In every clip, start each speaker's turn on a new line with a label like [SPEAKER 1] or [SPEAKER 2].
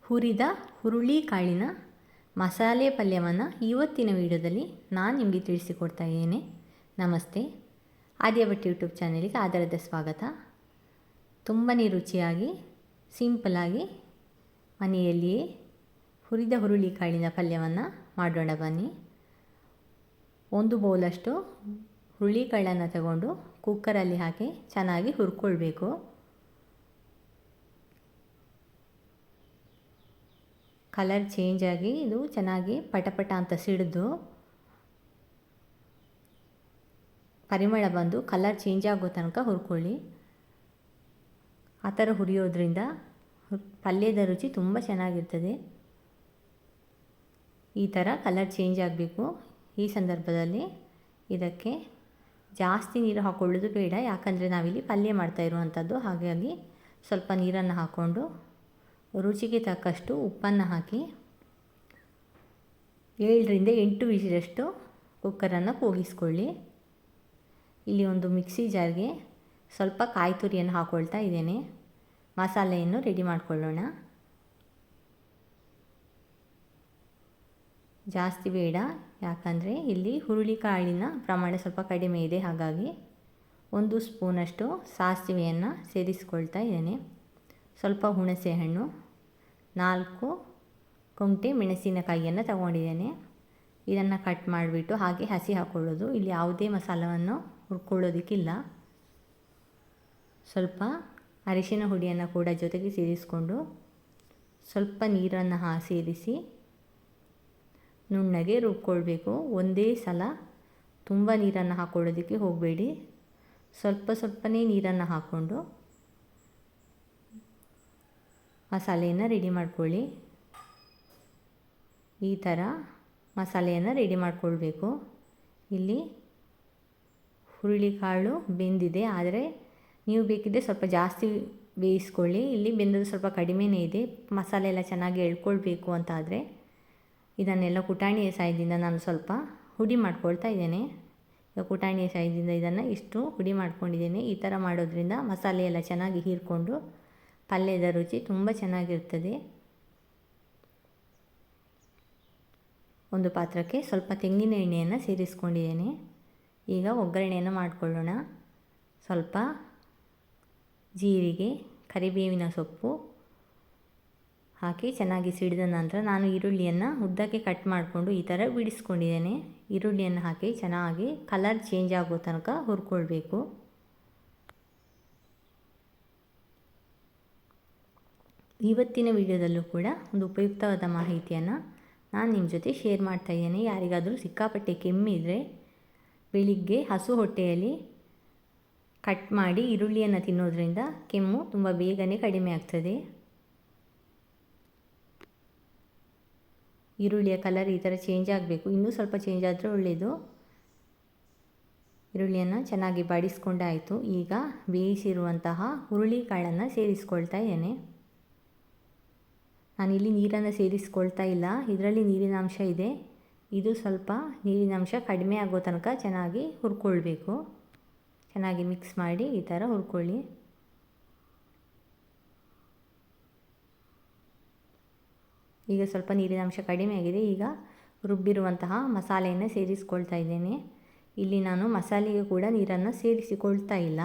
[SPEAKER 1] ಹುರಿದ ಹುರುಳಿಕಾಳಿನ ಮಸಾಲೆ ಪಲ್ಯವನ್ನು ಇವತ್ತಿನ ವಿಡಿಯೋದಲ್ಲಿ ನಾನು ನಿಮಗೆ ತಿಳಿಸಿಕೊಡ್ತಾ ಇದ್ದೇನೆ. ನಮಸ್ತೆ, ಆದ್ಯಭಟ್ ಯೂಟ್ಯೂಬ್ ಚಾನಲಿಗೆ ಆಧಾರದ ಸ್ವಾಗತ. ತುಂಬಾ ರುಚಿಯಾಗಿ ಸಿಂಪಲಾಗಿ ಮನೆಯಲ್ಲಿಯೇ ಹುರಿದ ಹುರುಳಿಕಾಳಿನ ಪಲ್ಯವನ್ನು ಮಾಡೋಣ ಬನ್ನಿ. 1 ಬೌಲಷ್ಟು ಹುರುಳಿಕಾಳನ್ನು ತಗೊಂಡು ಕುಕ್ಕರಲ್ಲಿ ಹಾಕಿ ಚೆನ್ನಾಗಿ ಹುರ್ಕೊಳ್ಬೇಕು. ಕಲರ್ ಚೇಂಜ್ ಆಗಿ ಇದು ಚೆನ್ನಾಗಿ ಪಟಪಟ ಅಂತ ಸಿಡಿದು ಪರಿಮಳ ಬಂದು ಕಲರ್ ಚೇಂಜ್ ಆಗೋ ತನಕ ಹುರ್ಕೊಳ್ಳಿ. ಆ ಥರ ಹುರಿಯೋದ್ರಿಂದ ಪಲ್ಯದ ರುಚಿ ತುಂಬ ಚೆನ್ನಾಗಿರ್ತದೆ. ಈ ಥರ ಕಲರ್ ಚೇಂಜ್ ಆಗಬೇಕು. ಈ ಸಂದರ್ಭದಲ್ಲಿ ಇದಕ್ಕೆ ಜಾಸ್ತಿ ನೀರು ಹಾಕ್ಕೊಳ್ಳೋದು ಬೇಡ, ಯಾಕಂದರೆ ನಾವಿಲ್ಲಿ ಪಲ್ಯ ಮಾಡ್ತಾ ಇರುವಂಥದ್ದು. ಹಾಗಾಗಿ ಸ್ವಲ್ಪ ನೀರನ್ನು ಹಾಕ್ಕೊಂಡು ರುಚಿಗೆ ತಕ್ಕಷ್ಟು ಉಪ್ಪನ್ನು ಹಾಕಿ 7ರಿಂದ 8 ವಿಸಿಲಷ್ಟು ಕುಕ್ಕರನ್ನು ಕೂಗಿಸ್ಕೊಳ್ಳಿ. ಇಲ್ಲಿ ಒಂದು ಮಿಕ್ಸಿ ಜಾರ್ಗೆ ಸ್ವಲ್ಪ ಕಾಯಿ ತುರಿಯನ್ನು ಹಾಕ್ಕೊಳ್ತಾ ಇದ್ದೇನೆ. ಮಸಾಲೆಯನ್ನು ರೆಡಿ ಮಾಡಿಕೊಳ್ಳೋಣ. ಜಾಸ್ತಿ ಬೇಡ, ಯಾಕಂದರೆ ಇಲ್ಲಿ ಹುರುಳಿಕಾಳಿನ ಪ್ರಮಾಣ ಸ್ವಲ್ಪ ಕಡಿಮೆ ಇದೆ. ಹಾಗಾಗಿ 1 ಸ್ಪೂನಷ್ಟು ಸಾಸಿವೆಯನ್ನು ಸೇರಿಸ್ಕೊಳ್ತಾ ಇದ್ದೇನೆ. ಸ್ವಲ್ಪ ಹುಣಸೆ ಹಣ್ಣು, 4 ಕುಂಟೆ ಮೆಣಸಿನಕಾಯಿಯನ್ನು ತಗೊಂಡಿದ್ದೇನೆ. ಇದನ್ನು ಕಟ್ ಮಾಡಿಬಿಟ್ಟು ಹಾಗೆ ಹಸಿ ಹಾಕ್ಕೊಳ್ಳೋದು. ಇಲ್ಲಿ ಯಾವುದೇ ಮಸಾಲವನ್ನು ಹುರ್ಕೊಳ್ಳೋದಕ್ಕಿಲ್ಲ. ಸ್ವಲ್ಪ ಅರಿಶಿನ ಹುಡಿಯನ್ನು ಕೂಡ ಜೊತೆಗೆ ಸೇರಿಸ್ಕೊಂಡು ಸ್ವಲ್ಪ ನೀರನ್ನು ಸೇರಿಸಿ ನುಣ್ಣಗೆ ರುಬ್ಕೊಳ್ಬೇಕು. ಒಂದೇ ಸಲ ತುಂಬ ನೀರನ್ನು ಹಾಕ್ಕೊಳ್ಳೋದಕ್ಕೆ ಹೋಗಬೇಡಿ. ಸ್ವಲ್ಪನೇ ನೀರನ್ನು ಹಾಕ್ಕೊಂಡು ಮಸಾಲೆಯನ್ನು ರೆಡಿ ಮಾಡ್ಕೊಳ್ಳಿ. ಈ ಥರ ಮಸಾಲೆಯನ್ನು ರೆಡಿ ಮಾಡಿಕೊಳ್ಬೇಕು. ಇಲ್ಲಿ ಹುರುಳಿಕಾಳು ಬೆಂದಿದೆ, ಆದರೆ ನೀವು ಬೇಕಿದ್ದರೆ ಸ್ವಲ್ಪ ಜಾಸ್ತಿ ಬೇಯಿಸ್ಕೊಳ್ಳಿ. ಇಲ್ಲಿ ಬೆಂದದ್ದು ಸ್ವಲ್ಪ ಕಡಿಮೆನೇ ಇದೆ. ಮಸಾಲೆ ಎಲ್ಲ ಚೆನ್ನಾಗಿ ಎಳ್ಕೊಳ್ಬೇಕು ಅಂತಾದರೆ ಇದನ್ನೆಲ್ಲ ಕುಟಾಣಿಯ ಸಹಾಯದಿಂದ ನಾನು ಸ್ವಲ್ಪ ಹುಡಿ ಮಾಡ್ಕೊಳ್ತಾ ಇದ್ದೇನೆ. ಈಗ ಕುಟಾಣಿಯ ಸಹಾಯದಿಂದ ಇದನ್ನು ಇಷ್ಟು ಹುಡಿ ಮಾಡ್ಕೊಂಡಿದ್ದೇನೆ. ಈ ಥರ ಮಾಡೋದ್ರಿಂದ ಮಸಾಲೆ ಎಲ್ಲ ಚೆನ್ನಾಗಿ ಹೀರಿಕೊಂಡು ಪಲ್ಯದ ರುಚಿ ತುಂಬ ಚೆನ್ನಾಗಿರ್ತದೆ. ಒಂದು ಪಾತ್ರಕ್ಕೆ ಸ್ವಲ್ಪ ತೆಂಗಿನ ಎಣ್ಣೆಯನ್ನು ಸೇರಿಸ್ಕೊಂಡಿದ್ದೇನೆ. ಈಗ ಒಗ್ಗರಣೆಯನ್ನು ಮಾಡಿಕೊಳ್ಳೋಣ. ಸ್ವಲ್ಪ ಜೀರಿಗೆ, ಕರಿಬೇವಿನ ಸೊಪ್ಪು ಹಾಕಿ ಚೆನ್ನಾಗಿ ಸಿಡಿದ ನಂತರ ನಾನು ಈರುಳ್ಳಿಯನ್ನು ಉದ್ದಕ್ಕೆ ಕಟ್ ಮಾಡಿಕೊಂಡು ಈ ಥರ ಬಿಡಿಸ್ಕೊಂಡಿದ್ದೇನೆ. ಈರುಳ್ಳಿಯನ್ನು ಹಾಕಿ ಚೆನ್ನಾಗಿ ಕಲರ್ ಚೇಂಜ್ ಆಗೋ ತನಕ ಹುರ್ಕೊಳ್ಬೇಕು. ಇವತ್ತಿನ ವಿಡಿಯೋದಲ್ಲೂ ಕೂಡ ಒಂದು ಉಪಯುಕ್ತವಾದ ಮಾಹಿತಿಯನ್ನು ನಾನು ನಿಮ್ಮ ಜೊತೆ ಶೇರ್ ಮಾಡ್ತಾಯಿದ್ದೇನೆ. ಯಾರಿಗಾದರೂ ಸಿಕ್ಕಾಪಟ್ಟೆ ಕೆಮ್ಮಿದರೆ ಬೆಳಿಗ್ಗೆ ಹಸು ಹೊಟ್ಟೆಯಲ್ಲಿ ಕಟ್ ಮಾಡಿ ಈರುಳ್ಳಿಯನ್ನು ತಿನ್ನೋದ್ರಿಂದ ಕೆಮ್ಮು ತುಂಬ ಬೇಗನೆ ಕಡಿಮೆ ಆಗ್ತದೆ. ಈರುಳ್ಳಿಯ ಕಲರ್ ಈ ಥರ ಚೇಂಜ್ ಆಗಬೇಕು. ಇನ್ನೂ ಸ್ವಲ್ಪ ಚೇಂಜ್ ಆದರೆ ಒಳ್ಳೆಯದು. ಈರುಳ್ಳಿಯನ್ನು ಚೆನ್ನಾಗಿ ಬಾಡಿಸ್ಕೊಂಡಾಯಿತು. ಈಗ ಬೇಯಿಸಿರುವಂತಹ ಹುರುಳಿಕಾಳನ್ನು ಸೇರಿಸ್ಕೊಳ್ತಾ ಇದ್ದೇನೆ. ನಾನಿಲ್ಲಿ ನೀರನ್ನು ಸೇರಿಸ್ಕೊಳ್ತಾ ಇಲ್ಲ, ಇದರಲ್ಲಿ ನೀರಿನ ಅಂಶ ಇದೆ. ಇದು ಸ್ವಲ್ಪ ನೀರಿನ ಅಂಶ ಕಡಿಮೆ ಆಗೋ ತನಕ ಚೆನ್ನಾಗಿ ಹುರ್ಕೊಳ್ಬೇಕು. ಚೆನ್ನಾಗಿ ಮಿಕ್ಸ್ ಮಾಡಿ ಈ ಥರ ಹುರ್ಕೊಳ್ಳಿ. ಈಗ ಸ್ವಲ್ಪ ನೀರಿನ ಅಂಶ ಕಡಿಮೆ ಆಗಿದೆ. ಈಗ ರುಬ್ಬಿರುವಂತಹ ಮಸಾಲೆಯನ್ನು ಸೇರಿಸ್ಕೊಳ್ತಾ ಇದ್ದೇನೆ. ಇಲ್ಲಿ ನಾನು ಮಸಾಲೆಗೆ ಕೂಡ ನೀರನ್ನು ಸೇರಿಸಿಕೊಳ್ತಾ ಇಲ್ಲ.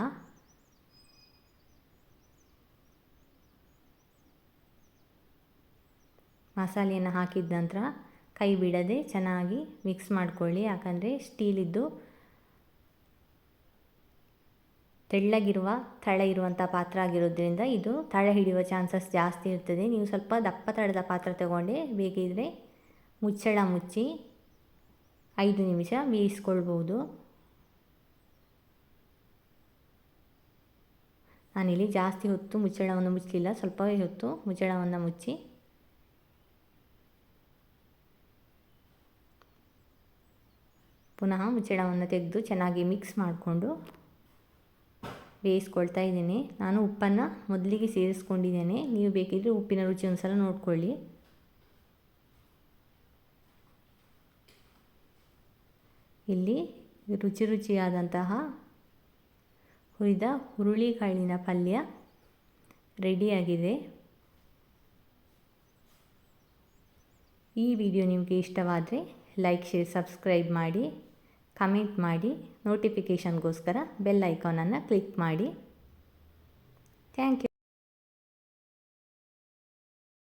[SPEAKER 1] ಮಸಾಲೆಯನ್ನು ಹಾಕಿದ ನಂತರ ಕೈ ಬಿಡದೆ ಚೆನ್ನಾಗಿ ಮಿಕ್ಸ್ ಮಾಡಿಕೊಳ್ಳಿ. ಯಾಕಂದರೆ ಸ್ಟೀಲಿದ್ದು ತೆಳ್ಳಗಿರುವ ತಳ ಇರುವಂಥ ಪಾತ್ರ ಆಗಿರೋದ್ರಿಂದ ಇದು ತಳ ಹಿಡಿಯುವ ಚಾನ್ಸಸ್ ಜಾಸ್ತಿ ಇರ್ತದೆ. ನೀವು ಸ್ವಲ್ಪ ದಪ್ಪ ತಳದ ಪಾತ್ರ ತಗೊಂಡೆ ಬೇಕಿದ್ದರೆ ಮುಚ್ಚಳ ಮುಚ್ಚಿ 5 ನಿಮಿಷ ಬೇಯಿಸ್ಕೊಳ್ಬೋದು. ನಾನಿಲ್ಲಿ ಜಾಸ್ತಿ ಹೊತ್ತು ಮುಚ್ಚಳವನ್ನು ಮುಚ್ಚಲಿಲ್ಲ, ಸ್ವಲ್ಪವೇ ಹೊತ್ತು ಮುಚ್ಚಳವನ್ನು ಮುಚ್ಚಿ ಪುನಃ ಮುಚ್ಚಳವನ್ನು ತೆಗೆದು ಚೆನ್ನಾಗಿ ಮಿಕ್ಸ್ ಮಾಡಿಕೊಂಡು ಬೇಯಿಸ್ಕೊಳ್ತಾ ಇದ್ದೀನಿ. ನಾನು ಉಪ್ಪನ್ನು ಮೊದಲಿಗೆ ಸೇರಿಸ್ಕೊಂಡಿದ್ದೇನೆ. ನೀವು ಬೇಕಿದ್ದರೆ ಉಪ್ಪಿನ ರುಚಿ ಒಂದು ಸಲ ನೋಡಿಕೊಳ್ಳಿ. ಇಲ್ಲಿ ರುಚಿಯಾದಂತಹ ಹುರಿದ ಹುರುಳಿಕಾಳಿನ ಪಲ್ಯ ರೆಡಿಯಾಗಿದೆ. ಈ ವಿಡಿಯೋ ನಿಮಗೆ ಇಷ್ಟವಾದರೆ ಲೈಕ್, ಶೇರ್, ಸಬ್ಸ್ಕ್ರೈಬ್ ಮಾಡಿ, ಕಮೆಂಟ್ ಮಾಡಿ, ನೋಟಿಫಿಕೇಷನ್ಗೋಸ್ಕರ ಬೆಲ್ ಐಕಾನನ್ನು ಕ್ಲಿಕ್ ಮಾಡಿ. Thank you.